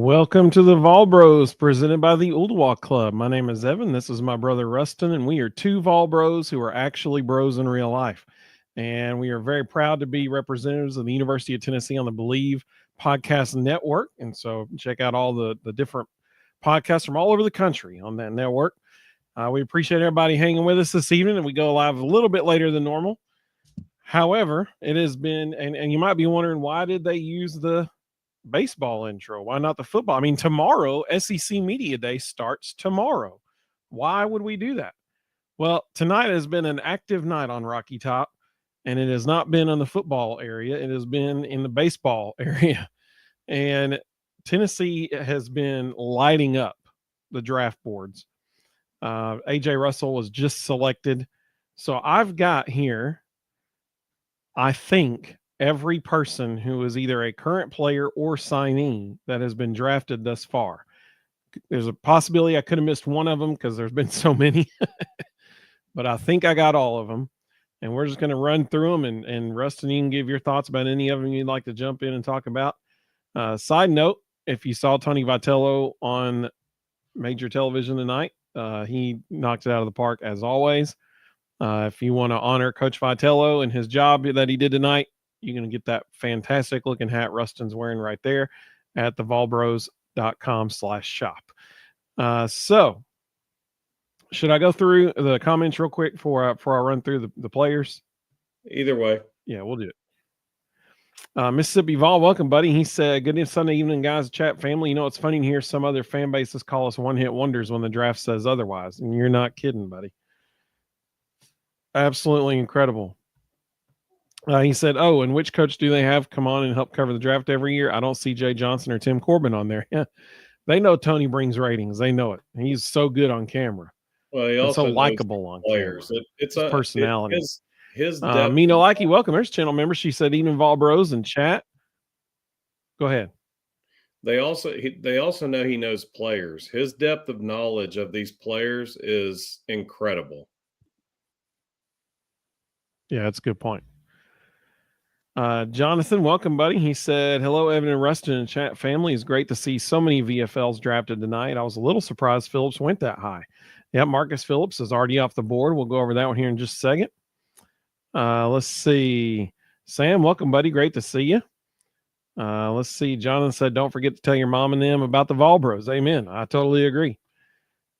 Welcome to the Vol Bros, presented by the Ooltewah Club. My name is Evan. This is my brother Ruston, and we are two Vol Bros who are actually bros in real life. And we are very proud to be representatives of the University of Tennessee on the Believe Podcast Network. And so check out all the different podcasts from all over the country on that network. We appreciate everybody hanging with us this evening, and we go live a little bit later than normal. However, it has been, and you might be wondering, why did they use the baseball intro? Why not the football? I mean, tomorrow, SEC Media Day starts tomorrow. Why would we do that? Well, tonight has been an active night on Rocky Top, and it has not been in the football area. It has been in the baseball area. And Tennessee has been lighting up the draft boards. AJ Russell was just selected. So I've got here, I think, every person who is either a current player or signee that has been drafted thus far. There's a possibility I could have missed one of them because there's been so many, but I think I got all of them. And we're just going to run through them. And Rustin, you can give your thoughts about any of them you'd like to jump in and talk about. Side note, if you saw Tony Vitello on major television tonight, he knocked it out of the park as always. If you want to honor Coach Vitello and his job that he did tonight, you're going to get that fantastic looking hat Rustin's wearing right there at thevolbros.com/shop. So should I go through the comments real quick before I run through the players? Either way. Yeah, we'll do it. Mississippi Vol, welcome, buddy. He said, good Sunday evening, guys, chat family. You know, it's funny to hear some other fan bases call us one-hit wonders when the draft says otherwise. And you're not kidding, buddy. Absolutely incredible. He said, oh, and which coach do they have come on and help cover the draft every year? I don't see Jay Johnson or Tim Corbin on there. Yeah, they know Tony brings ratings. They know it. He's so good on camera. Well, he also so likable on players. It's his personality. His Mina Likey, welcome. There's channel member. She said, even Vol Bros in chat. Go ahead. They also know he knows players. His depth of knowledge of these players is incredible. Yeah, that's a good point. Jonathan, welcome, buddy. He said, hello, Evan and Rustin and chat family. It's great to see so many VFLs drafted tonight. I was a little surprised Phillips went that high. Yeah, Marcus Phillips is already off the board. We'll go over that one here in just a second. Let's see. Sam, welcome, buddy. Great to see you. Let's see. Jonathan said, don't forget to tell your mom and them about the Vol Bros. Amen. I totally agree.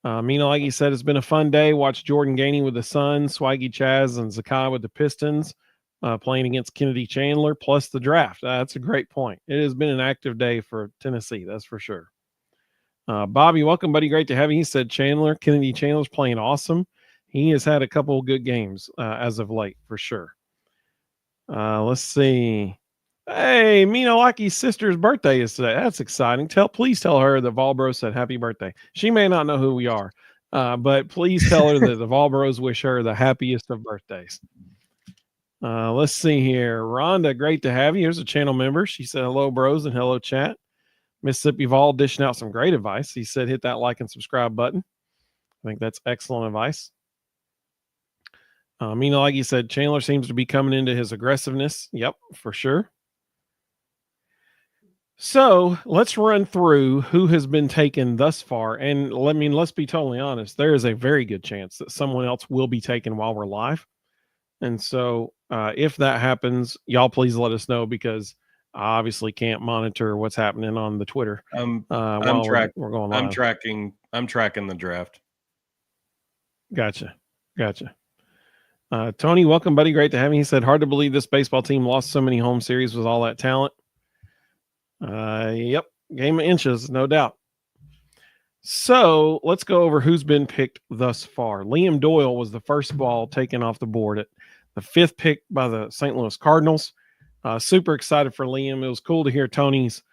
Mina, like he said, it's been a fun day. Watch Jordan Gainey with the Suns, Swaggy Chaz and Zakai with the Pistons, playing against Kennedy Chandler, plus the draft. That's a great point. It has been an active day for Tennessee, that's for sure. Bobby, welcome, buddy. Great to have you. He said Kennedy Chandler's playing awesome. He has had a couple of good games as of late, for sure. Let's see. Hey, Mina Laki's sister's birthday is today. That's exciting. Please tell her that Vol Bros said happy birthday. She may not know who we are, but please tell her that the Vol Bros wish her the happiest of birthdays. Let's see here. Rhonda, great to have you. Here's a channel member. She said, hello, bros, and hello, chat. Mississippi Vol dishing out some great advice. He said, hit that like and subscribe button. I think that's excellent advice. Mina, like you said, Chandler seems to be coming into his aggressiveness. Yep, for sure. So let's run through who has been taken thus far. And let's be totally honest. There is a very good chance that someone else will be taken while we're live. And so if that happens, y'all please let us know, because I obviously can't monitor what's happening on the Twitter. I'm going live. I'm tracking the draft. Gotcha. Tony, welcome, buddy. Great to have you. He said, hard to believe this baseball team lost so many home series with all that talent. Yep. Game of inches, no doubt. So let's go over who's been picked thus far. Liam Doyle was the first ball taken off the board at the 5th pick by the St. Louis Cardinals. Super excited for Liam. It was cool to hear Tony's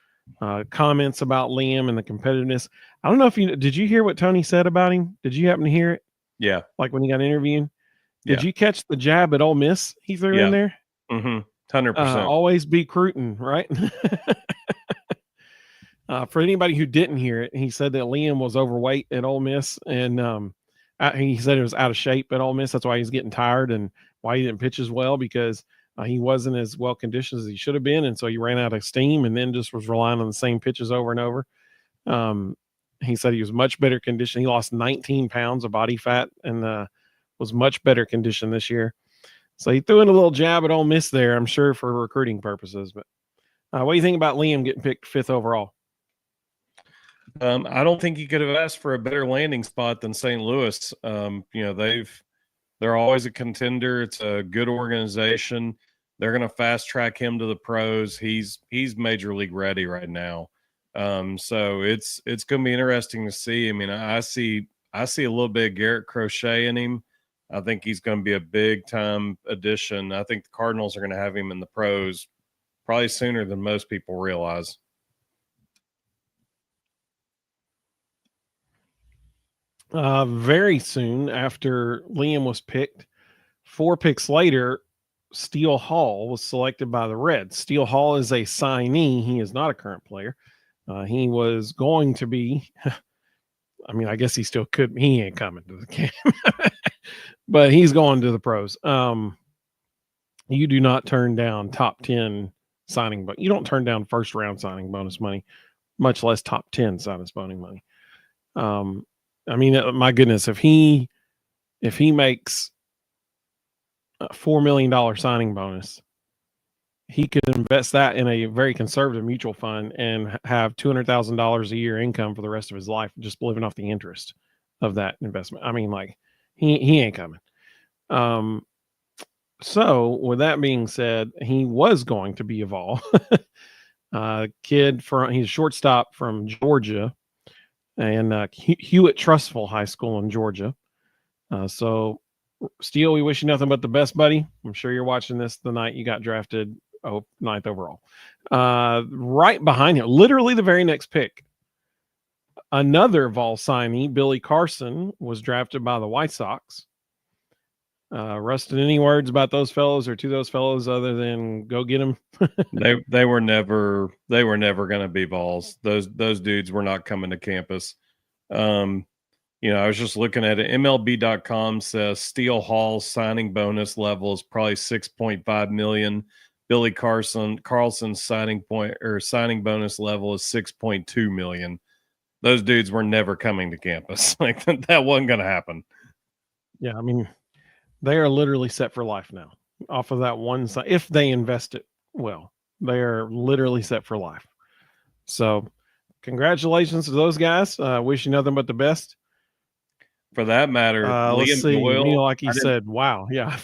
comments about Liam and the competitiveness. I don't know if did you hear what Tony said about him? Did you happen to hear it? Yeah. Like when he got interviewed? Did you catch the jab at Ole Miss he threw in there? 100%. Always be Cruton, right? For anybody who didn't hear it, he said that Liam was overweight at Ole Miss, and he said it was out of shape at Ole Miss. That's why he's getting tired and why he didn't pitch as well, because he wasn't as well conditioned as he should have been, and so he ran out of steam and then just was relying on the same pitches over and over. He said he was much better condition. He lost 19 pounds of body fat and was much better condition this year. So he threw in a little jab at Ole Miss there, I'm sure, for recruiting purposes. But what do you think about Liam getting picked 5th overall? I don't think you could have asked for a better landing spot than St. Louis. They're always a contender. It's a good organization. They're going to fast track him to the pros. He's major league ready right now. So it's going to be interesting to see. I mean, I see a little bit of Garrett Crochet in him. I think he's going to be a big time addition. I think the Cardinals are going to have him in the pros probably sooner than most people realize. Very soon after Liam was picked, 4 picks later, Steele Hall was selected by the Reds. Steele Hall is a signee. He is not a current player. He was going to be, I mean, I guess he still could. He ain't coming to the camp, but he's going to the pros. You do not turn down top 10 signing, but you don't turn down first round signing bonus money, much less top 10 signing bonus money. I mean, my goodness, if he makes a $4 million signing bonus, he could invest that in a very conservative mutual fund and have $200,000 a year income for the rest of his life, just living off the interest of that investment. I mean, like he ain't coming. So with that being said, he was going to be a Vol. Kid he's a shortstop from Georgia and Hewitt Trustful High School in Georgia. So Steele, we wish you nothing but the best, buddy. I'm sure you're watching this the night you got drafted 9th overall. Right behind him, literally the very next pick, another Vol signee, Billy Carson, was drafted by the White Sox. Ruston, any words about those fellows or to those fellows other than go get them? They were never going to be Vols. Those dudes were not coming to campus. I was just looking at it. MLB.com says Steele Hall's signing bonus level is probably $6.5 million. Billy Carlson's signing bonus level is $6.2 million. Those dudes were never coming to campus. Like that wasn't going to happen. Yeah, I mean, they are literally set for life now. Off of that one side, if they invest it well, they are literally set for life. So, congratulations to those guys. Wish you nothing but the best. For that matter, Liam Doyle, like he said, wow, yeah.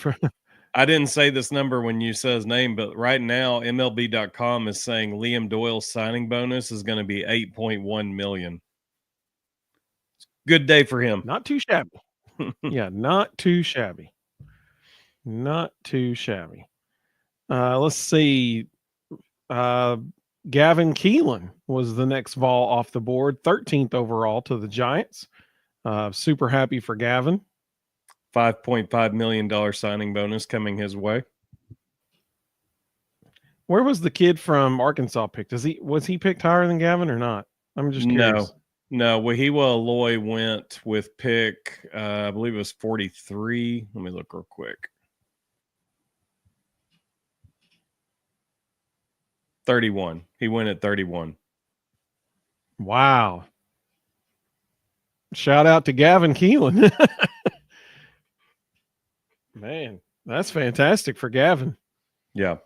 I didn't say this number when you said his name, but right now MLB.com is saying Liam Doyle's signing bonus is going to be $8.1 million. Good day for him. Not too shabby. Yeah, not too shabby. Not too shabby. Let's see. Gavin Keelan was the next Vol off the board, 13th overall to the Giants. Super happy for Gavin. $5.5 million signing bonus coming his way. Where was the kid from Arkansas picked? Was he picked higher than Gavin or not? I'm just curious. No. Wahiwa Aloy went with pick, I believe it was 43. Let me look real quick. 31. He went at 31. Wow. Shout out to Gavin Keelan. Man, that's fantastic for Gavin. Yeah.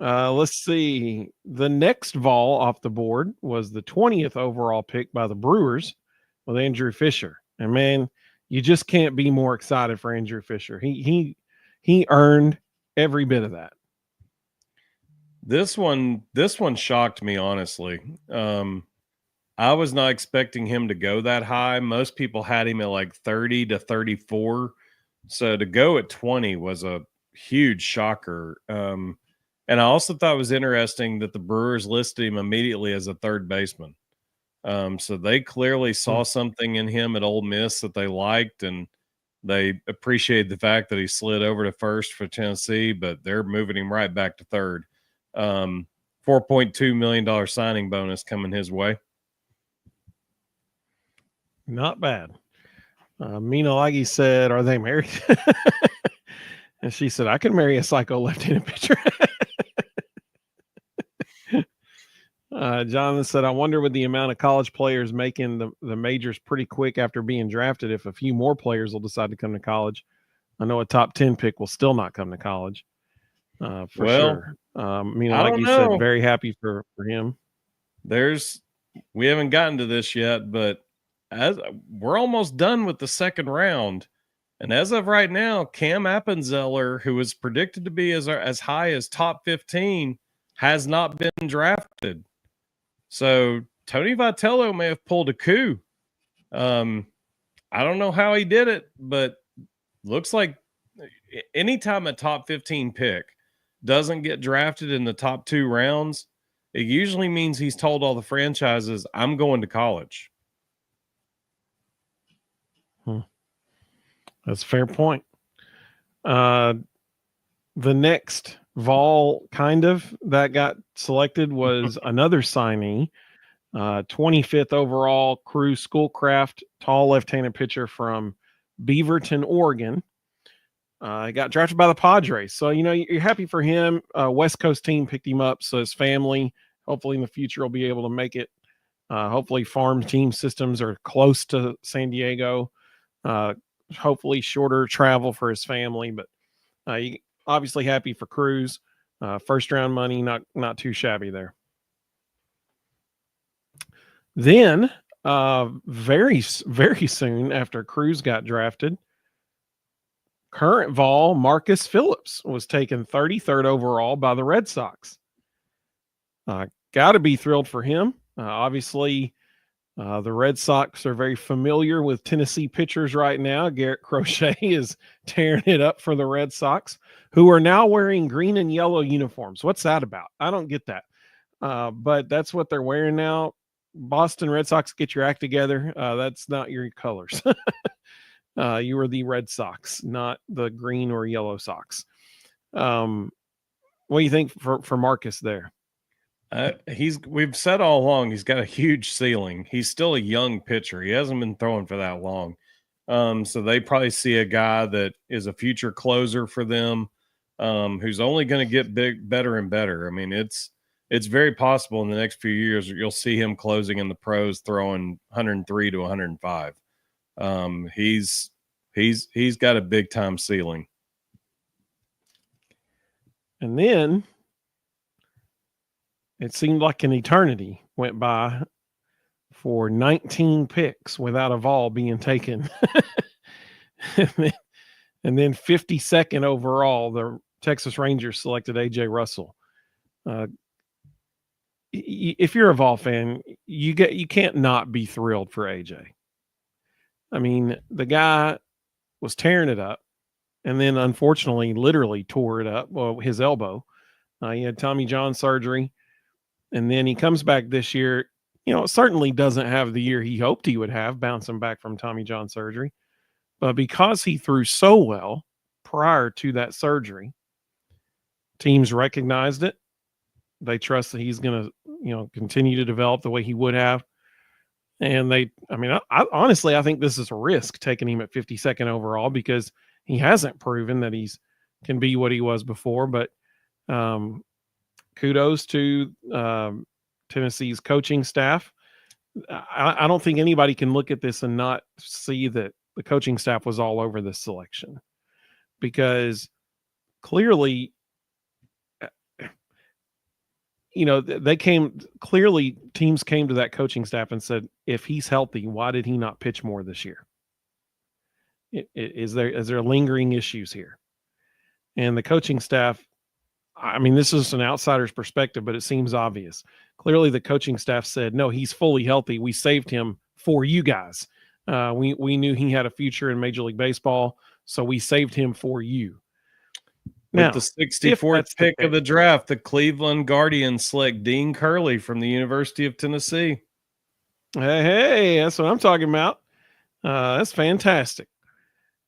Let's see. The next Vol off the board was the 20th overall pick by the Brewers with Andrew Fisher. And man, you just can't be more excited for Andrew Fisher. He earned every bit of that. This one shocked me, honestly. I was not expecting him to go that high. Most people had him at like 30 to 34. So to go at 20 was a huge shocker. And I also thought it was interesting that the Brewers listed him immediately as a third baseman. So they clearly saw something in him at Ole Miss that they liked, and they appreciated the fact that he slid over to first for Tennessee, but they're moving him right back to third. $4.2 million signing bonus coming his way. Not bad. Mina Laggy said, "Are they married?" And she said, "I could marry a psycho left-handed pitcher." Jonathan said, I wonder with the amount of college players making the majors pretty quick after being drafted, if a few more players will decide to come to college. I know a top 10 pick will still not come to college for Well, sure. Like I don't you said, know. very happy for him. We haven't gotten to this yet, but as we're almost done with the second round. And as of right now, Cam Appenzeller, who was predicted to be as high as top 15, has not been drafted. So Tony Vitello may have pulled a coup. I don't know how he did it, but looks like anytime a top 15 pick doesn't get drafted in the top 2 rounds, it usually means he's told all the franchises, I'm going to college. That's a fair point. The next Vol that got selected was another signee, 25th overall, Crew Schoolcraft, tall left-handed pitcher from Beaverton, Oregon. He got drafted by the Padres. So, you're happy for him. West Coast team picked him up. So his family, hopefully in the future, will be able to make it. Hopefully farm team systems are close to San Diego. Hopefully shorter travel for his family. But you obviously happy for Cruz. First round money, not too shabby there. Then, very, very soon after Cruz got drafted, current Vol Marcus Phillips was taken 33rd overall by the Red Sox. Got to be thrilled for him. Obviously, the Red Sox are very familiar with Tennessee pitchers right now. Garrett Crochet is tearing it up for the Red Sox, who are now wearing green and yellow uniforms. What's that about? I don't get that. But that's what they're wearing now. Boston Red Sox, get your act together. That's not your colors. You were the Red Sox, not the green or yellow Sox. What do you think for Marcus there? We've said all along, he's got a huge ceiling. He's still a young pitcher. He hasn't been throwing for that long. So they probably see a guy that is a future closer for them, who's only going to get better and better. I mean, it's very possible in the next few years you'll see him closing in the pros, throwing 103 to 105. He's got a big time ceiling. And then it seemed like an eternity went by for 19 picks without a Vol being taken. and then 52nd overall, the Texas Rangers selected AJ Russell. If you're a Vol fan, you can't not be thrilled for AJ. I mean, the guy was tearing it up, and then unfortunately, literally tore it up. Well, his elbow. He had Tommy John surgery, and then he comes back this year. Certainly doesn't have the year he hoped he would have, bouncing back from Tommy John surgery. But because he threw so well prior to that surgery, teams recognized it. They trust that he's going to, continue to develop the way he would have. And I honestly, I think this is a risk taking him at 52nd overall because he hasn't proven that he's can be what he was before. But kudos to Tennessee's coaching staff. I don't think anybody can look at this and not see that the coaching staff was all over this selection, because clearly, teams came to that coaching staff and said, if he's healthy, why did he not pitch more this year? Is there lingering issues here? And the coaching staff, this is an outsider's perspective, but it seems obvious. Clearly the coaching staff said, no, he's fully healthy. We saved him for you guys. We knew he had a future in Major League Baseball, so we saved him for you. With the 64th pick of the draft, the Cleveland Guardians select Dean Curley from the University of Tennessee. Hey, that's what I'm talking about. That's fantastic.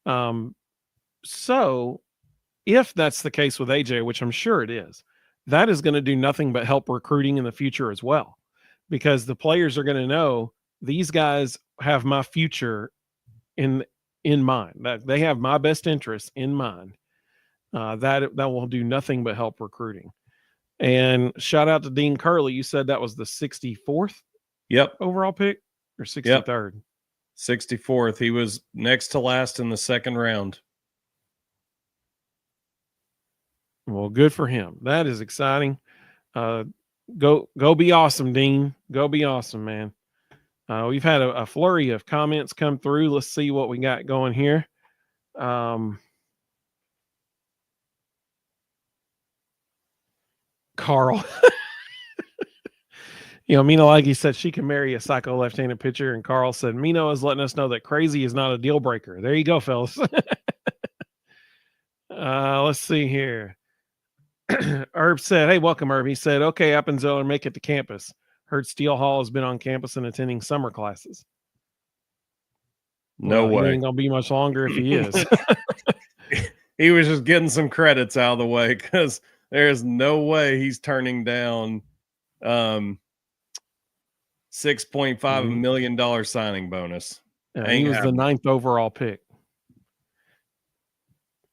So if that's the case with AJ, which I'm sure it is, that is going to do nothing but help recruiting in the future as well, because the players are going to know these guys have my future in mind, that they have my best interests in mind. That will do nothing but help recruiting. And shout out to Dean Curley. You said that was the 64th Yep. overall pick or 63rd? 64th. He was next to last in the second round. Well, good for him. That is exciting. Go be awesome, Dean. Go be awesome, man. We've had a flurry of comments come through. Let's see what we got going here. Carl. Mina Laggy said she can marry a psycho left-handed pitcher, and Carl said Mino is letting us know that crazy is not a deal breaker. There you go, fellas. Let's see here. Herb said, "Hey, welcome, Herb." He said, "Okay, Appenzeller, make it to campus. Heard Steele Hall has been on campus and attending summer classes." No way. He ain't gonna be much longer if he is. He was just getting some credits out of the way because there's no way he's turning down $6.5 million signing bonus. He was the 9th overall pick.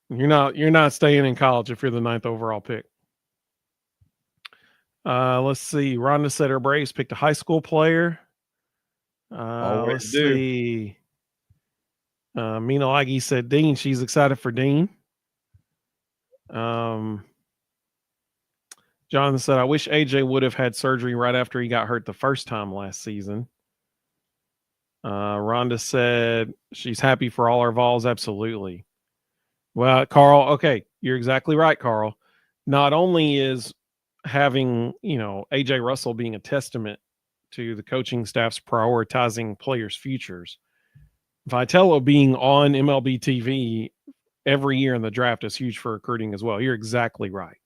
You're not staying in college if you're the 9th overall pick. Let's see. Rhonda said her Braves picked a high school player. Let's see. Mina Laggy said Dean. She's excited for Dean. Jonathan said, I wish AJ would have had surgery right after he got hurt the first time last season. Rhonda said she's happy for all our Vols. Absolutely. Well, Carl, okay, you're exactly right, Carl. Not only is having, AJ Russell being a testament to the coaching staff's prioritizing players' futures, Vitello being on MLB TV every year in the draft is huge for recruiting as well. You're exactly right.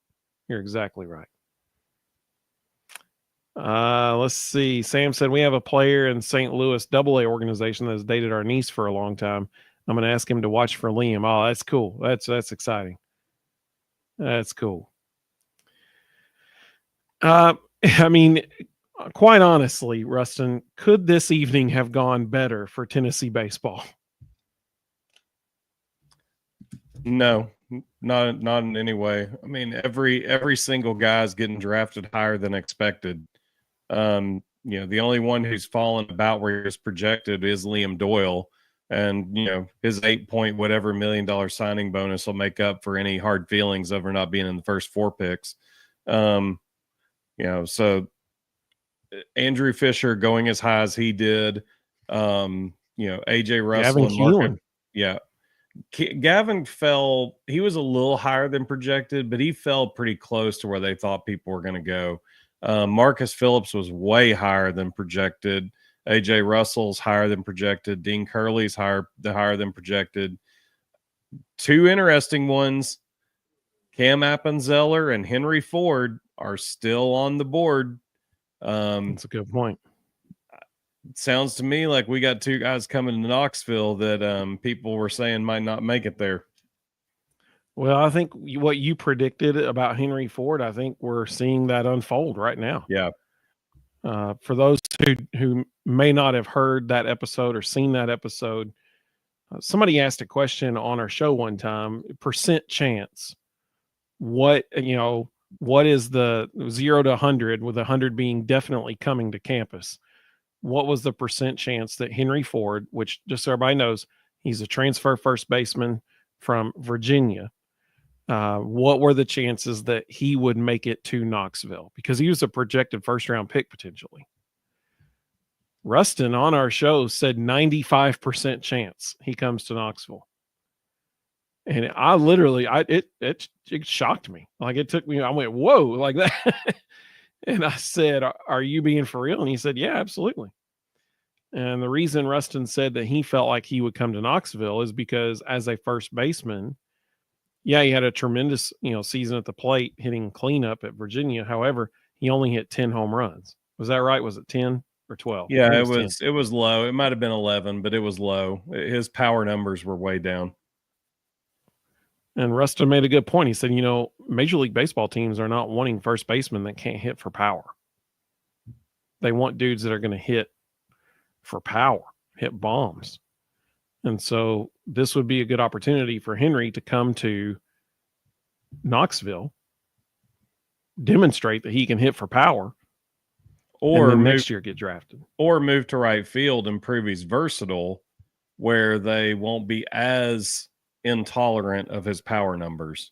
Let's see. Sam said we have a player in St. Louis AA organization that has dated our niece for a long time. I'm going to ask him to watch for Liam. Oh, that's cool. That's exciting. That's cool. I mean, quite honestly, Ruston, could this evening have gone better for Tennessee baseball? No, not in any way. I mean, every single guy is getting drafted higher than expected. The only one who's fallen about where he was projected is Liam Doyle. And, his $8 whatever million signing bonus will make up for any hard feelings over not being in the first 4 picks. So Andrew Fisher going as high as he did, AJ Russell and Marcus. Yeah. Gavin fell, he was a little higher than projected, but he fell pretty close to where they thought people were going to go. Marcus Phillips was way higher than projected. AJ Russell's higher than projected. Dean Curley's higher than projected. 2 interesting ones. Cam Appenzeller and Henry Ford are still on the board. That's a good point. It sounds to me like we got 2 guys coming to Knoxville that people were saying might not make it there. Well, I think what you predicted about Henry Ford, I think we're seeing that unfold right now. Yeah. For those who may not have heard that episode or seen that episode, somebody asked a question on our show one time, percent chance. What is the 0 to 100, with 100 being definitely coming to campus? What was the percent chance that Henry Ford, which just so everybody knows, he's a transfer first baseman from Virginia, what were the chances that he would make it to Knoxville? Because he was a projected first-round pick potentially. Ruston on our show said 95% chance he comes to Knoxville. And I literally, it shocked me. Like, it took me, I went, whoa, like that. And I said, are you being for real? And he said, yeah, absolutely. And the reason Ruston said that he felt like he would come to Knoxville is because as a first baseman, yeah, he had a tremendous, season at the plate hitting cleanup at Virginia. However, he only hit 10 home runs. Was that right? Was it 10 or 12? Yeah, it was low. It might have been 11, but it was low. His power numbers were way down. And Ruston made a good point. He said, Major League Baseball teams are not wanting first basemen that can't hit for power. They want dudes that are going to hit for power, hit bombs. And so this would be a good opportunity for Henry to come to Knoxville demonstrate that he can hit for power, or and then move, next year get drafted. or move to right field and prove he's versatile, where they won't be as intolerant of his power numbers.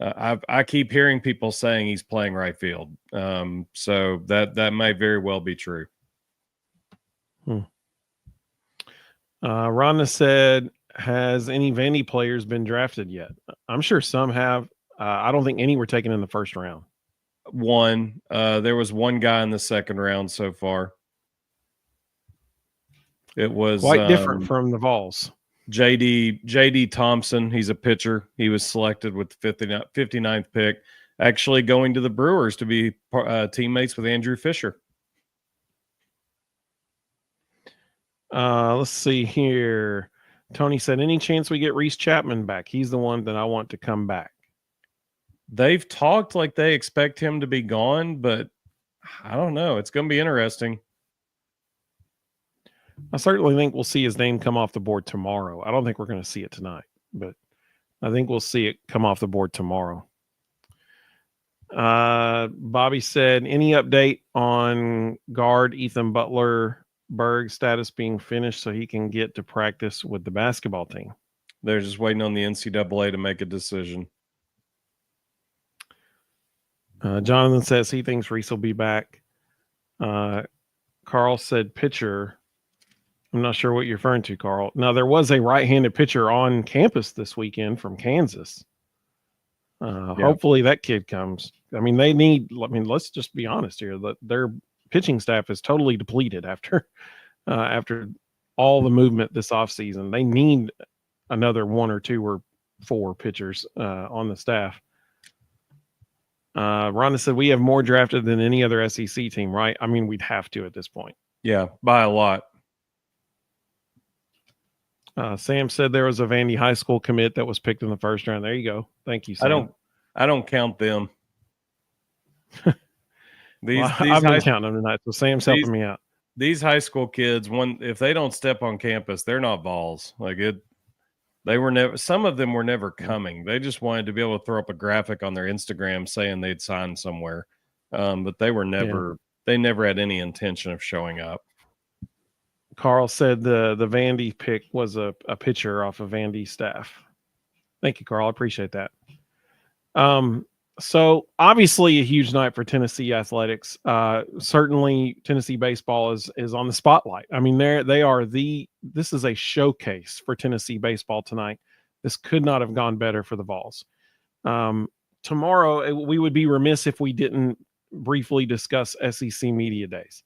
I keep hearing people saying he's playing right field, so that may very well be true. Rhonda said, has any Vandy players been drafted yet? I'm sure some have. I don't think any were taken in the first round. One, there was one guy in the second round so far. It was quite different from the Vols. JD Thompson. He's a pitcher. He was selected with the 59th pick, actually going to the Brewers to be teammates with Andrew Fisher. Let's see here. Tony said, any chance we get Reese Chapman back? He's the one that I want to come back. They've talked like they expect him to be gone, but I don't know. It's going to be interesting. I certainly think we'll see his name come off the board tomorrow. I don't think we're going to see it tonight, but I think we'll see it come off the board tomorrow. Bobby said, any update on guard Ethan Butler Berg status being finished so he can get to practice with the basketball team? They're just waiting on the NCAA to make a decision. Jonathan says he thinks Reese will be back. Carl said pitcher. I'm not sure what you're referring to, Carl. Now, there was a right-handed pitcher on campus this weekend from Kansas. Hopefully that kid comes. I mean, let's just be honest here. Their pitching staff is totally depleted after all the movement this offseason. They need another 1 or 2 or 4 pitchers on the staff. Rhonda said, we have more drafted than any other SEC team, right? I mean, we'd have to at this point. Yeah, by a lot. Sam said there was a Vandy High School commit that was picked in the first round. There you go. Thank you, Sam. I don't count them. I've been counting them tonight, so Sam's helping me out. These high school kids, if they don't step on campus, they're not balls. They were never. Some of them were never coming. They just wanted to be able to throw up a graphic on their Instagram saying they'd signed somewhere, but they were never. Yeah. They never had any intention of showing up. Carl said the Vandy pick was a pitcher off of Vandy staff. Thank you, Carl. I appreciate that. So obviously a huge night for Tennessee athletics. Certainly Tennessee baseball is on the spotlight. I mean, this is a showcase for Tennessee baseball tonight. This could not have gone better for the Vols. Tomorrow we would be remiss if we didn't briefly discuss SEC Media Days.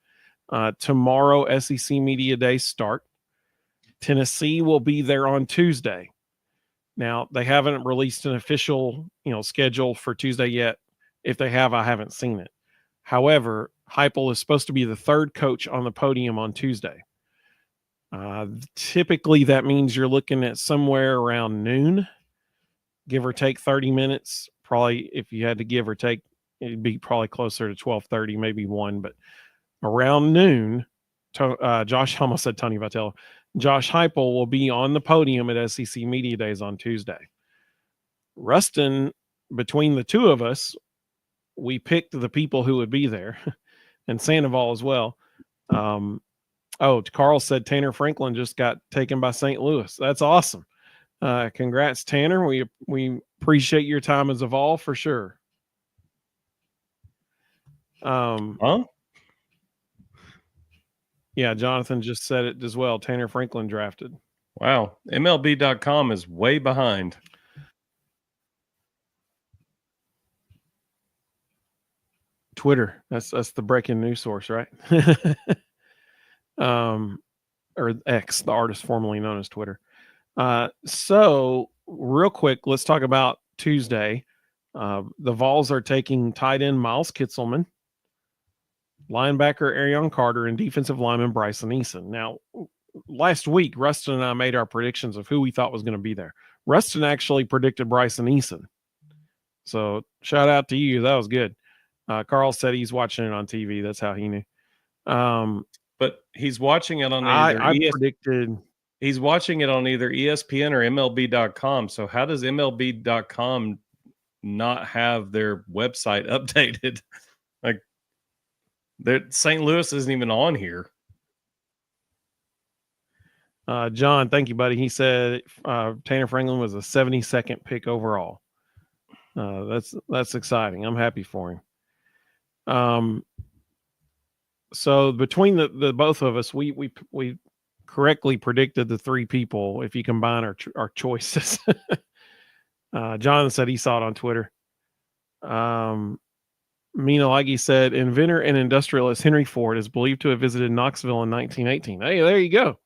Tomorrow, SEC Media Days start. Tennessee will be there on Tuesday. Now, they haven't released an official, schedule for Tuesday yet. If they have, I haven't seen it. However, Heupel is supposed to be the third coach on the podium on Tuesday. Typically, that means you're looking at somewhere around noon, give or take 30 minutes. Probably, if you had to give or take, it'd be probably closer to 12:30, maybe 1, but around noon, Josh almost said Tony Vitello. Josh Heupel will be on the podium at SEC Media Days on Tuesday. Ruston, between the two of us, we picked the people who would be there, and Sandoval as well. Carl said Tanner Franklin just got taken by St. Louis. That's awesome. Congrats, Tanner. We appreciate your time as a Vol for sure. Yeah, Jonathan just said it as well. Tanner Franklin drafted. Wow. MLB.com is way behind. Twitter. That's the breaking news source, right? Or X, the artist formerly known as Twitter. So real quick, let's talk about Tuesday. The Vols are taking tight end Miles Kitzelman, linebacker Arion Carter, and defensive lineman Bryson Eason. Now, last week, Ruston and I made our predictions of who we thought was going to be there. Ruston actually predicted Bryson Eason. So shout out to you. That was good. Carl said he's watching it on TV. That's how he knew. But he's watching it on predicted. He's watching it on either ESPN or MLB.com. So how does MLB.com not have their website updated. Like, St. Louis isn't even on here. John, thank you, buddy. He said Tanner Franklin was a 72nd pick overall. That's exciting. I'm happy for him. So between the both of us, we correctly predicted the three people if you combine our choices. John said he saw it on Twitter. Mina Laggy said inventor and industrialist Henry Ford is believed to have visited Knoxville in 1918. Hey, there you go.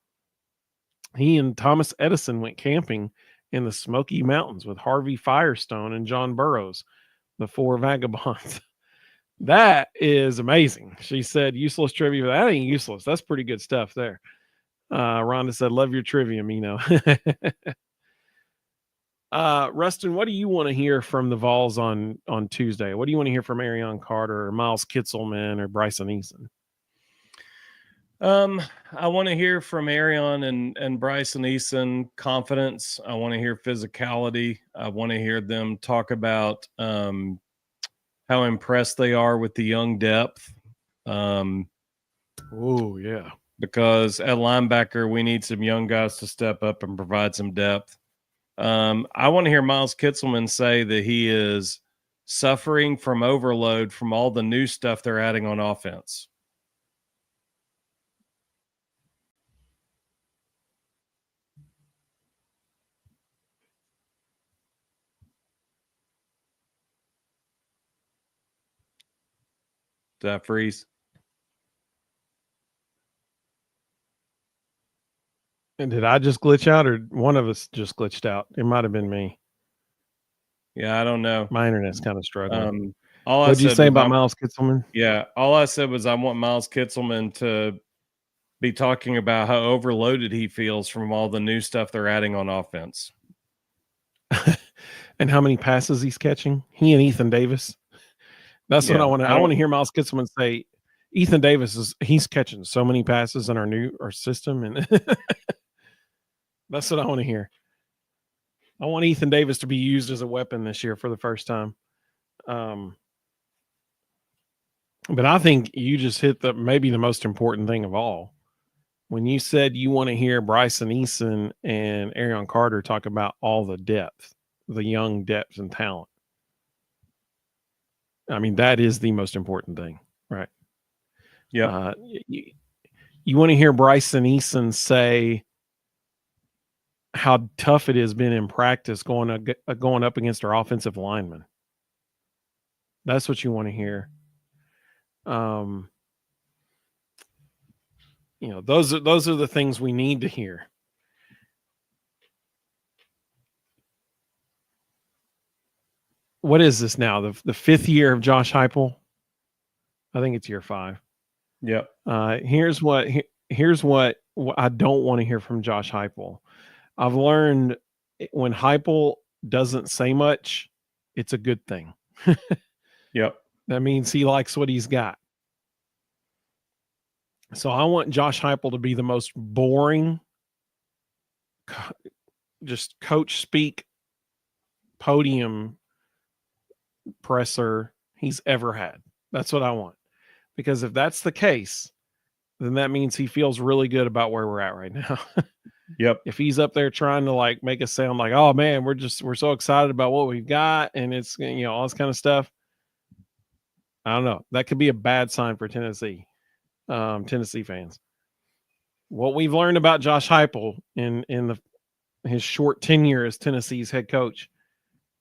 He and Thomas Edison went camping in the Smoky Mountains with Harvey Firestone and John Burroughs, the four vagabonds. That is amazing. She said useless trivia. That ain't useless. That's pretty good stuff there. Rhonda said, love your trivia, Mino. Rustin, what do you want to hear from the Vols on Tuesday? What do you want to hear from Arion Carter or Miles Kitzelman or Bryson Eason? I want to hear from Arion and Bryson Eason confidence. I want to hear physicality. I want to hear them talk about how impressed they are with the young depth. Oh, yeah. Because at linebacker, we need some young guys to step up and provide some depth. I want to hear Miles Kitzelman say that he is suffering from overload from all the new stuff they're adding on offense. Did that freeze? And did I just glitch out or one of us just glitched out? It might have been me. Yeah, I don't know. My internet's kind of struggling. What did you say about Miles Kitzelman? Yeah, all I said was I want Miles Kitzelman to be talking about how overloaded he feels from all the new stuff they're adding on offense. And how many passes he's catching? He and Ethan Davis. That's what I want to. I want to hear Miles Kitzelman say. Ethan Davis he's catching so many passes in our system, and that's what I want to hear. I want Ethan Davis to be used as a weapon this year for the first time. But I think you just hit maybe the most important thing of all. When you said you want to hear Bryson Eason and Arion Carter talk about all the depth, the young depth and talent. I mean, that is the most important thing, right? Yeah. You want to hear Bryson Eason say how tough it has been in practice going up against our offensive linemen. That's what you want to hear. Those are the things we need to hear. What is this now? The fifth year of Josh Heupel? I think it's year 5. Yep. Here's what I don't want to hear from Josh Heupel. I've learned when Heupel doesn't say much, it's a good thing. Yep. That means he likes what he's got. So I want Josh Heupel to be the most boring, just coach speak podium presser he's ever had. That's what I want. Because if that's the case, then that means he feels really good about where we're at right now. Yep. If he's up there trying to like make us sound like, oh man, we're so excited about what we've got and it's, all this kind of stuff. I don't know. That could be a bad sign for Tennessee fans. What we've learned about Josh Heupel in his short tenure as Tennessee's head coach,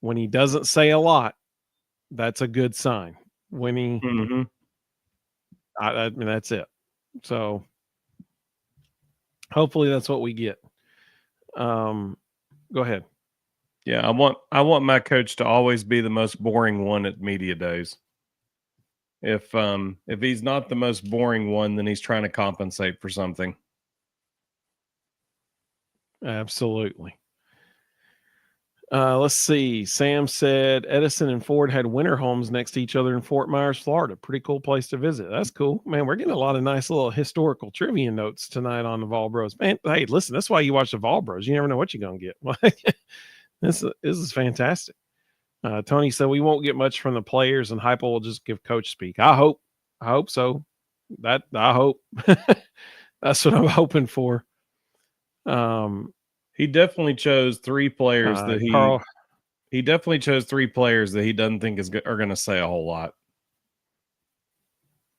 when he doesn't say a lot, that's a good sign. When he, I mean, that's it. So hopefully that's what we get. Go ahead. Yeah, I want my coach to always be the most boring one at media days. If he's not the most boring one, then he's trying to compensate for something. Absolutely. Let's see. Sam said Edison and Ford had winter homes next to each other in Fort Myers, Florida. Pretty cool place to visit. That's cool. Man, we're getting a lot of nice little historical trivia notes tonight on the Vol Bros. Man, hey, listen, that's why you watch the Vol Bros. You never know what you're going to get. This is fantastic. Tony said we won't get much from the players, and Heupel will just give coach speak. I hope so. I hope that's what I'm hoping for. He definitely chose three players that Carl. He definitely chose three players that he doesn't think are going to say a whole lot.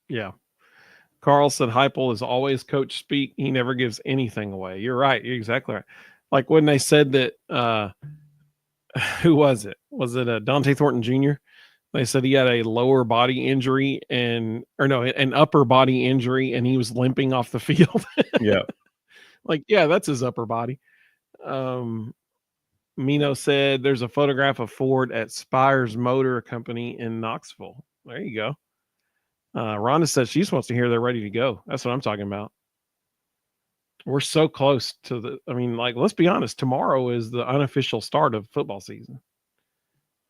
Yeah. Carl said Heupel is always coach speak. He never gives anything away. You're right. You're exactly right. Like when they said that, who was it? Was it Dante Thornton Jr.? They said he had a lower body injury an upper body injury, and he was limping off the field. Yeah. Like, yeah, that's his upper body. Mino said there's a photograph of Ford at Spires Motor Company in Knoxville. There you go. Rhonda says she just wants to hear they're ready to go. That's what I'm talking about. We're so close to let's be honest. Tomorrow is the unofficial start of football season.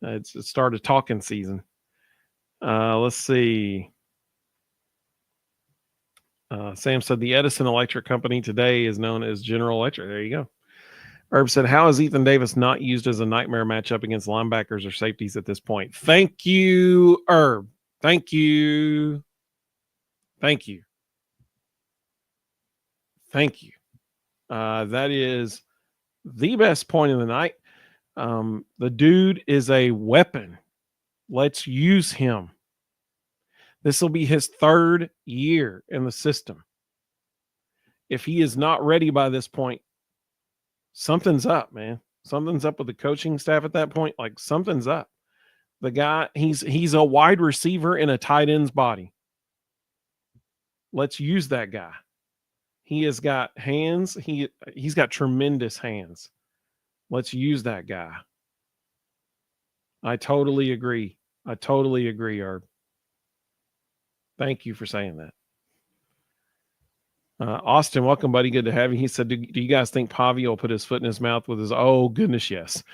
It's the start of talking season. Let's see. Sam said the Edison Electric Company today is known as General Electric. There you go. Herb said, how is Ethan Davis not used as a nightmare matchup against linebackers or safeties at this point? Thank you, Herb. Thank you. Thank you. Thank you. That is the best point of the night. The dude is a weapon. Let's use him. This will be his third year in the system. If he is not ready by this point, something's up, man. Something's up with the coaching staff at that point. Like, something's up. The guy, he's a wide receiver in a tight end's body. Let's use that guy. He has got hands. He's got tremendous hands. Let's use that guy. I totally agree. Herb. Thank you for saying that. Austin, welcome, buddy. Good to have you. He said, do you guys think Pavia will put his foot in his mouth with his, oh goodness, yes.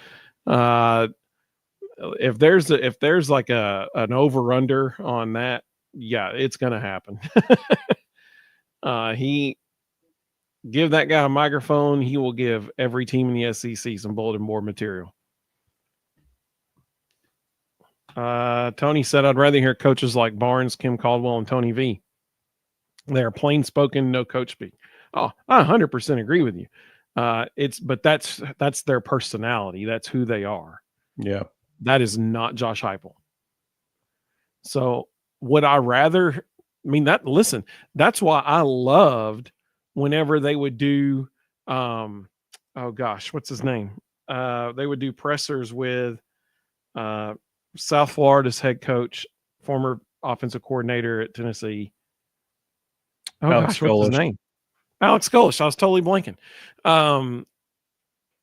If there's like an over under on that, yeah, it's going to happen. He give that guy a microphone. He will give every team in the SEC some bulletin board material. Tony said, I'd rather hear coaches like Barnes, Kim Caldwell, and Tony V. They are plain spoken, no coach speak. Oh, I 100% agree with you. But that's their personality. That's who they are. Yeah. That is not Josh Heupel. So would I rather, that's why I loved whenever they would do, oh gosh, what's his name? They would do pressers with South Florida's head coach, former offensive coordinator at Tennessee. Oh Alex gosh, what's his name? Alex Golesh. I was totally blanking.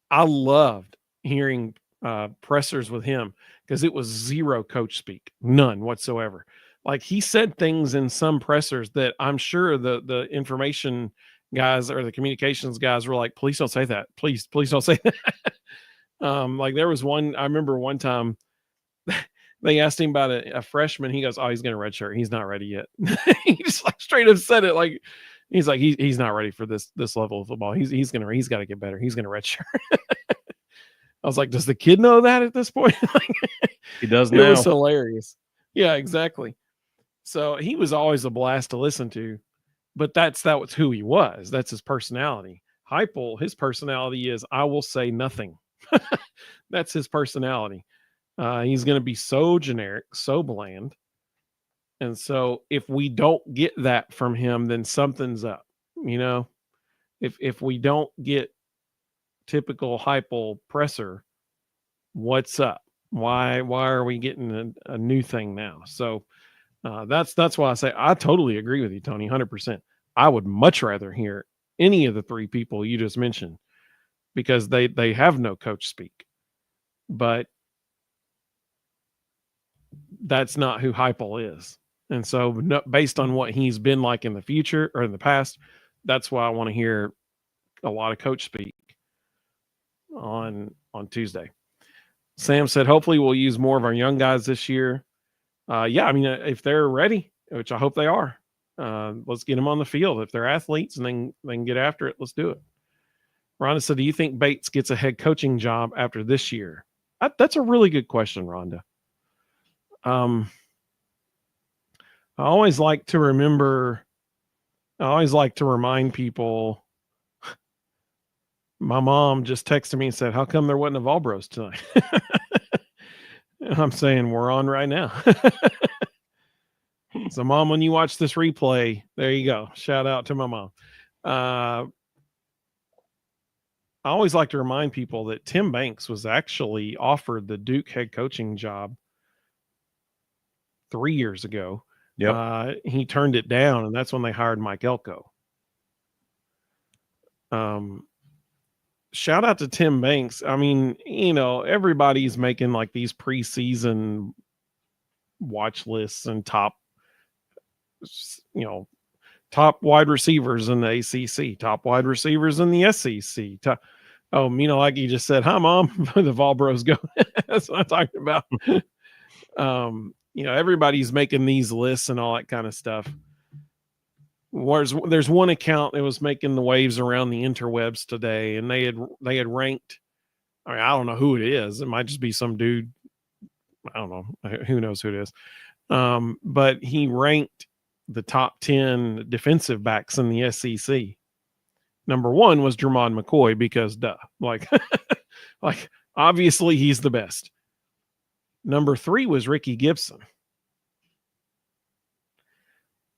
I loved hearing pressers with him because it was zero coach speak, none whatsoever. Like, he said things in some pressers that I'm sure the information guys or the communications guys were like, please don't say that. Please don't say that. Like, there was one, I remember one time they asked him about a freshman. He goes, oh, he's going to redshirt. He's not ready yet. He just like straight up said it. Like, he's like, he's not ready for this level of football. He's got to get better. He's going to redshirt. I was like, does the kid know that at this point? He does now. It was hilarious. Yeah, exactly. So he was always a blast to listen to, but that was who he was. That's his personality. Heupel, his personality is, I will say nothing. That's his personality. He's going to be so generic, so bland. And so if we don't get that from him, then something's up. You know, if we don't get typical Heupel presser, what's up? Why are we getting a new thing now? So that's why I say I totally agree with you, Tony, 100%. I would much rather hear any of the three people you just mentioned because they have no coach speak. But that's not who Heupel is. And so based on what he's been like in the future or in the past, that's why I want to hear a lot of coach speak on Tuesday. Sam said, hopefully we'll use more of our young guys this year. Yeah, I mean, if they're ready, which I hope they are, let's get them on the field. If they're athletes and they can get after it, let's do it. Rhonda said, do you think Bates gets a head coaching job after this year? That's a really good question, Rhonda. I always like to remind people. My mom just texted me and said, "How come there wasn't a Volbros tonight?" And I'm saying we're on right now. So, Mom, when you watch this replay, there you go. Shout out to my mom. I always like to remind people that Tim Banks was actually offered the Duke head coaching job 3 years ago. Yep. He turned it down, and that's when they hired Mike Elko. Shout out to Tim Banks. I mean, everybody's making like these preseason watch lists and top wide receivers in the ACC, top wide receivers in the SEC. Like you just said, hi, Mom, the Volbros go. That's what I'm talking about. Everybody's making these lists and all that kind of stuff. There's one account that was making the waves around the interwebs today, and they had ranked. I mean, I don't know who it is. It might just be some dude. I don't know. Who knows who it is? But he ranked the top 10 defensive backs in the SEC. Number 1 was Jermon McCoy because duh, like obviously he's the best. Number 3 was Ricky Gibson.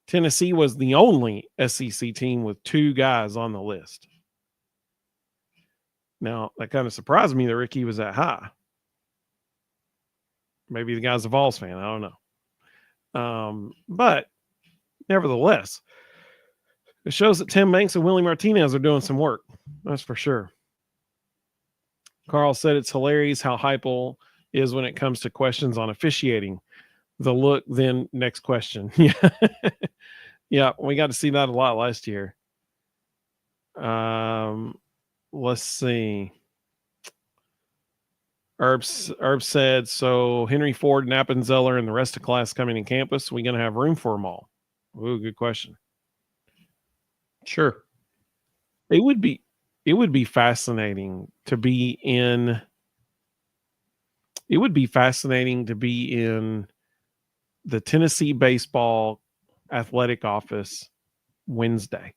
Tennessee was the only SEC team with 2 guys on the list. Now, that kind of surprised me that Ricky was that high. Maybe the guy's a Vols fan. I don't know. But nevertheless, it shows that Tim Banks and Willie Martinez are doing some work. That's for sure. Carl said it's hilarious how Heupel is when it comes to questions on officiating. The look, then next question. Yeah. Yeah, we got to see that a lot last year. Let's see. Herb said, so Henry Ford, Appenzeller, and the rest of class coming in campus, we going to have room for them all? Ooh, good question. Sure. It would be fascinating to be in. It would be fascinating to be in the Tennessee baseball athletic office Wednesday.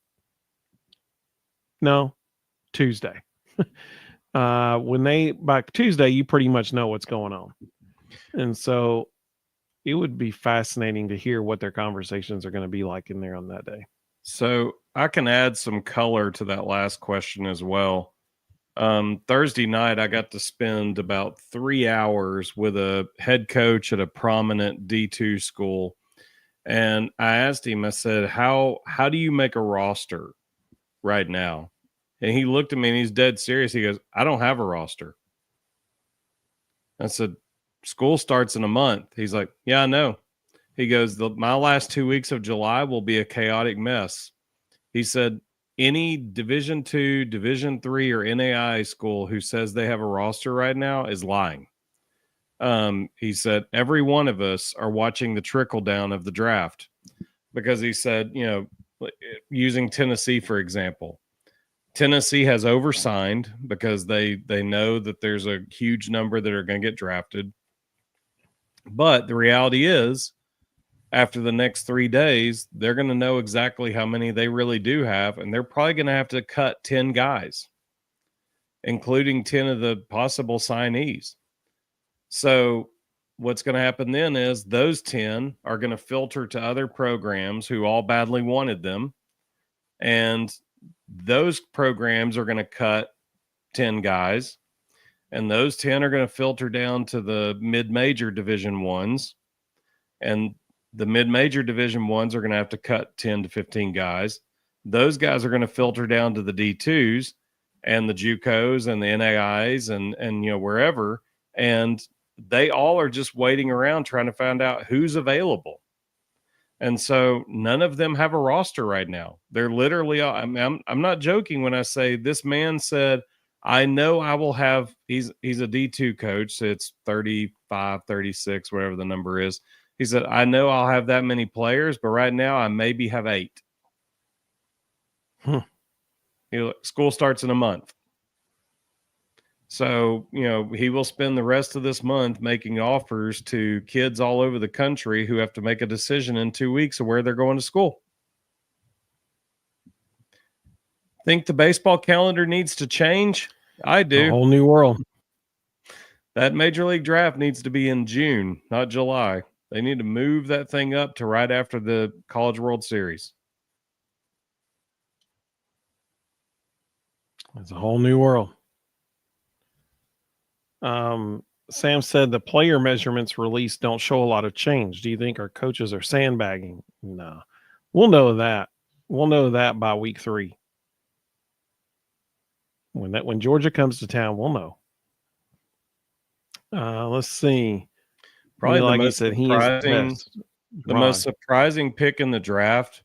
No, Tuesday. By Tuesday, you pretty much know what's going on. And so it would be fascinating to hear what their conversations are going to be like in there on that day. So I can add some color to that last question as well. Thursday night, I got to spend about 3 hours with a head coach at a prominent D2 school. And I asked him, I said, how do you make a roster right now? And he looked at me and he's dead serious. He goes, I don't have a roster. I said, school starts in a month. He's like, yeah, I know. He goes, my last 2 weeks of July will be a chaotic mess. He said, any Division II, Division III, or NAIA school who says they have a roster right now is lying. He said, every one of us are watching the trickle down of the draft, because he said, using Tennessee, for example, Tennessee has oversigned because they know that there's a huge number that are going to get drafted. But the reality is, after the next 3 days, they're going to know exactly how many they really do have, and they're probably going to have to cut 10 guys, including 10 of the possible signees. So what's going to happen then is those 10 are going to filter to other programs who all badly wanted them, and those programs are going to cut 10 guys, and those 10 are going to filter down to the mid-major Division I's, and the mid-major Division I's are going to have to cut 10 to 15 guys. Those guys are going to filter down to the D2s and the JUCOs and the NAIs and wherever, and they all are just waiting around trying to find out who's available. And so none of them have a roster right now. They're literally, I'm not joking when I say this man said, I know I will have, he's a D2 coach, so it's 35, 36, whatever the number is. He said, I know I'll have that many players, but right now I maybe have 8. School starts in a month. So, he will spend the rest of this month making offers to kids all over the country who have to make a decision in 2 weeks of where they're going to school. Think the baseball calendar needs to change? I do. A whole new world. That major league draft needs to be in June, not July. They need to move that thing up to right after the College World Series. It's a whole new world. Sam said the player measurements released don't show a lot of change. Do you think our coaches are sandbagging? No. We'll know that. We'll know that by week 3. When Georgia comes to town, we'll know. Let's see. Probably like he said, he is the most surprising pick in the draft,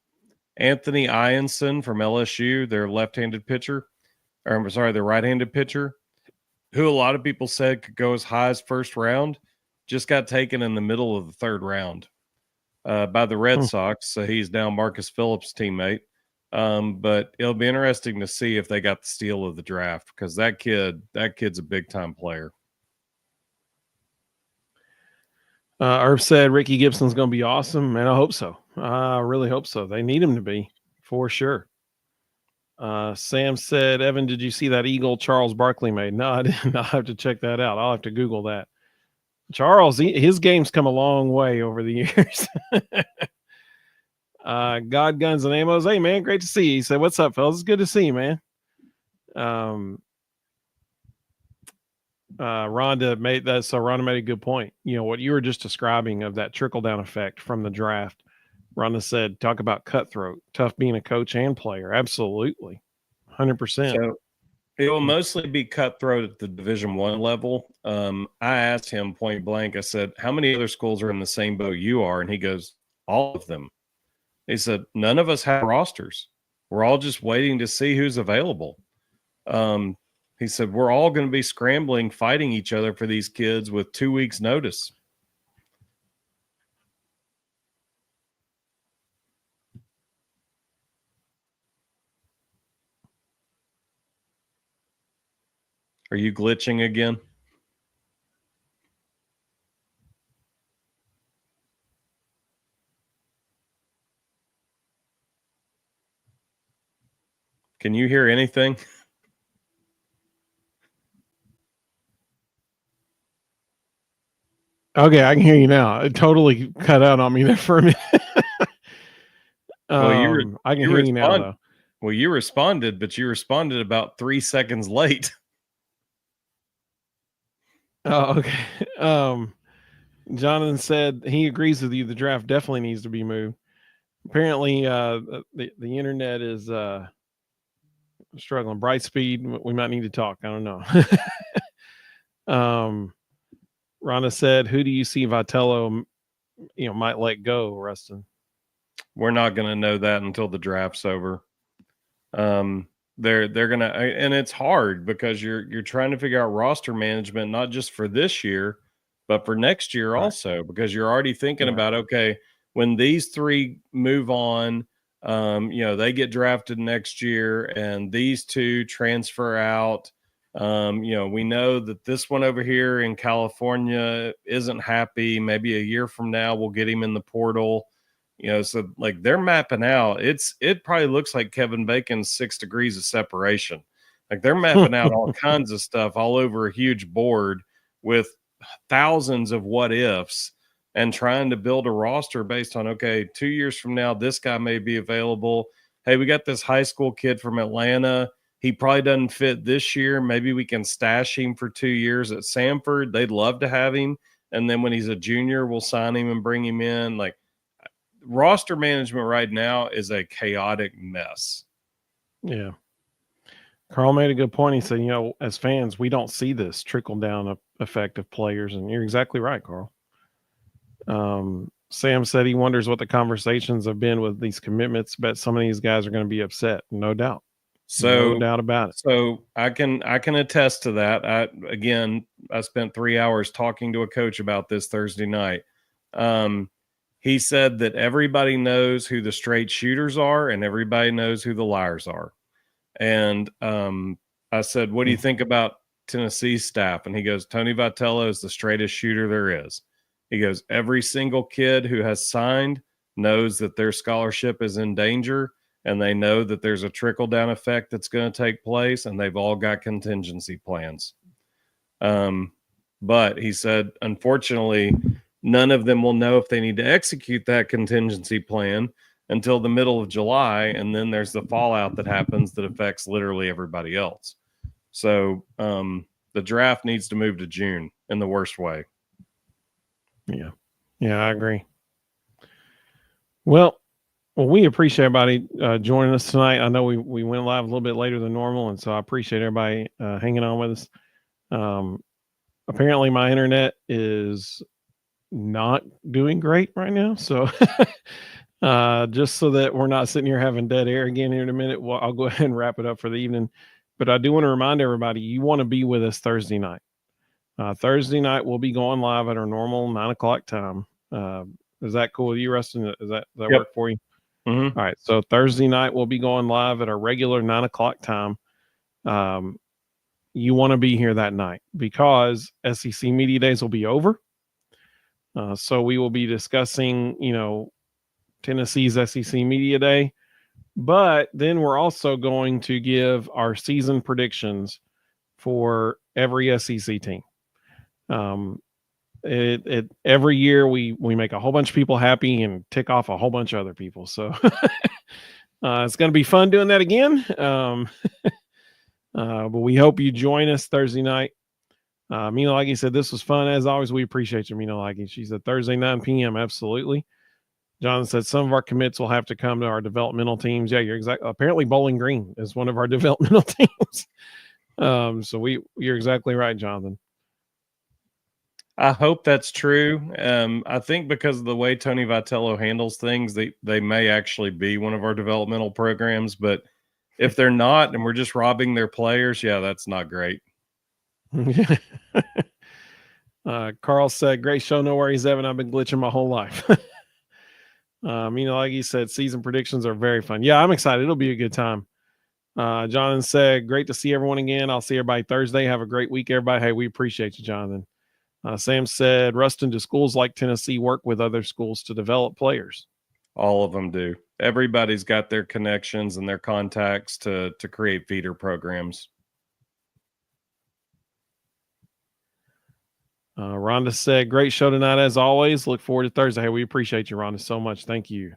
Anthony Ianson from LSU, their left-handed pitcher, or I'm sorry, their right-handed pitcher, who a lot of people said could go as high as first round, just got taken in the middle of the 3rd round by the Red Sox. So he's now Marcus Phillips' teammate. But it'll be interesting to see if they got the steal of the draft, because that kid's a big-time player. Irv said Ricky Gibson's going to be awesome, and I hope so. I really hope so. They need him to be, for sure. Sam said, Evan, did you see that eagle Charles Barkley made? No, I didn't. I'll have to check that out. I'll have to Google that. Charles, his game's come a long way over the years. God, Guns, and Amos. Hey, man, great to see you. He said, what's up, fellas? It's good to see you, man. Rhonda made that. So Rhonda made a good point. What you were just describing of that trickle-down effect from the draft. Rhonda said, talk about cutthroat, tough being a coach and player. Absolutely. 100%. So it will mostly be cutthroat at the Division I level. I asked him point blank, I said, how many other schools are in the same boat you are? And he goes, all of them. He said, none of us have rosters. We're all just waiting to see who's available. He said, we're all going to be scrambling, fighting each other for these kids with 2 weeks' notice. Are you glitching again? Can you hear anything? Okay, I can hear you now. It totally cut out on me there for a minute. I can hear you now, though. Well, you responded, but you responded about 3 seconds late. Oh, okay. Jonathan said he agrees with you. The draft definitely needs to be moved. Apparently, the internet is struggling. Brightspeed, we might need to talk. I don't know. Rhonda said, who do you see Vitello, might let go, Ruston? We're not going to know that until the draft's over. They're going to, and it's hard because you're trying to figure out roster management, not just for this year, but for next year also, because you're already thinking about, okay, when these 3 move on, they get drafted next year and these 2 transfer out. We know that this one over here in California isn't happy. Maybe a year from now, we'll get him in the portal. So like they're mapping out. It probably looks like Kevin Bacon's 6 degrees of separation. Like they're mapping out all kinds of stuff all over a huge board with thousands of what ifs and trying to build a roster based on, okay, 2 years from now, this guy may be available. Hey, we got this high school kid from Atlanta. He probably doesn't fit this year. Maybe we can stash him for 2 years at Samford. They'd love to have him. And then when he's a junior, we'll sign him and bring him in. Like, roster management right now is a chaotic mess. Yeah. Carl made a good point. He said, as fans, we don't see this trickle down effect of players. And you're exactly right, Carl. Sam said he wonders what the conversations have been with these commitments. Bet some of these guys are going to be upset. No doubt. So no doubt about it. So I can attest to that. I spent 3 hours talking to a coach about this Thursday night. He said that everybody knows who the straight shooters are and everybody knows who the liars are. And I said, what do you think about Tennessee staff, and he goes, Tony Vitello is the straightest shooter there is. He goes, every single kid who has signed knows that their scholarship is in danger, and they know that there's a trickle-down effect that's going to take place, and they've all got contingency plans. But he said, unfortunately, none of them will know if they need to execute that contingency plan until the middle of July, and then there's the fallout that happens that affects literally everybody else. So the draft needs to move to June in the worst way. Yeah, I agree. Well, we appreciate everybody joining us tonight. I know we went live a little bit later than normal, and so I appreciate everybody hanging on with us. Apparently, my internet is not doing great right now, so just so that we're not sitting here having dead air again here in a minute, I'll go ahead and wrap it up for the evening. But I do want to remind everybody, you want to be with us Thursday night. Thursday night, we'll be going live at our normal 9 o'clock time. Is that cool with you, Ruston? Does that Yep. work for you? Mm-hmm. All right. So Thursday night, we'll be going live at our regular 9 o'clock time. You want to be here that night because SEC Media Days will be over. So we will be discussing, Tennessee's SEC Media Day. But then we're also going to give our season predictions for every SEC team. Every year we make a whole bunch of people happy and tick off a whole bunch of other people. So it's going to be fun doing that again. But we hope you join us Thursday night. Mina Laggy said this was fun as always. We appreciate you, Mina Laggy. She said Thursday 9 p.m. Absolutely. Jonathan said some of our commits will have to come to our developmental teams. Yeah, you're exactly. Apparently, Bowling Green is one of our developmental teams. So you're exactly right, Jonathan. I hope that's true. I think because of the way Tony Vitello handles things, they may actually be one of our developmental programs. But if they're not, and we're just robbing their players, yeah, that's not great. Carl said, "Great show, no worries, Evan. I've been glitching my whole life." Like he said, season predictions are very fun. Yeah, I'm excited. It'll be a good time. Jonathan said, great to see everyone again. I'll see everybody Thursday. Have a great week, everybody. Hey, we appreciate you, Jonathan. Sam said, Ruston, do schools like Tennessee work with other schools to develop players? All of them do. Everybody's got their connections and their contacts to create feeder programs. Rhonda said, great show tonight as always. Look forward to Thursday. Hey, we appreciate you, Rhonda, so much. Thank you.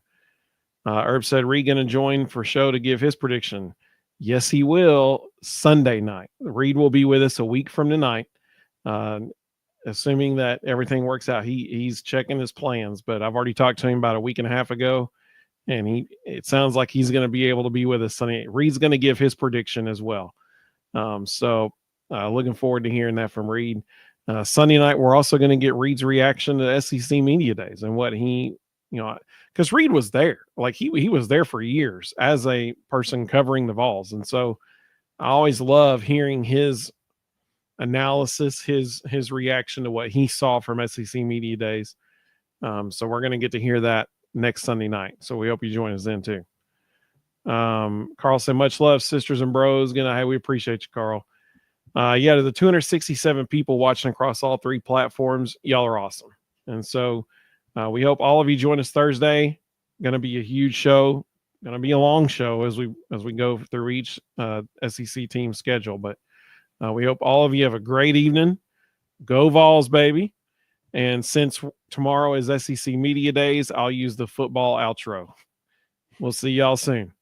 Herb said, Reed going to join for show to give his prediction. Yes, he will. Sunday night. Reed will be with us a week from tonight, assuming that everything works out. He's checking his plans, but I've already talked to him about a week and a half ago, and it sounds like he's going to be able to be with us Sunday. Reed's going to give his prediction as well. So looking forward to hearing that from Reed. Sunday night, we're also going to get Reed's reaction to SEC Media Days and what he, because Reed was there. Like he was there for years as a person covering the Vols. And so I always love hearing his analysis, his reaction to what he saw from SEC Media Days. So we're going to get to hear that next Sunday night. So we hope you join us then too. Carl said, much love, sisters and bros. Hey, we appreciate you, Carl. To the 267 people watching across all three platforms, y'all are awesome. And so we hope all of you join us Thursday. Going to be a huge show. Going to be a long show as we go through each SEC team schedule. But we hope all of you have a great evening. Go Vols, baby. And since tomorrow is SEC Media Days, I'll use the football outro. We'll see y'all soon.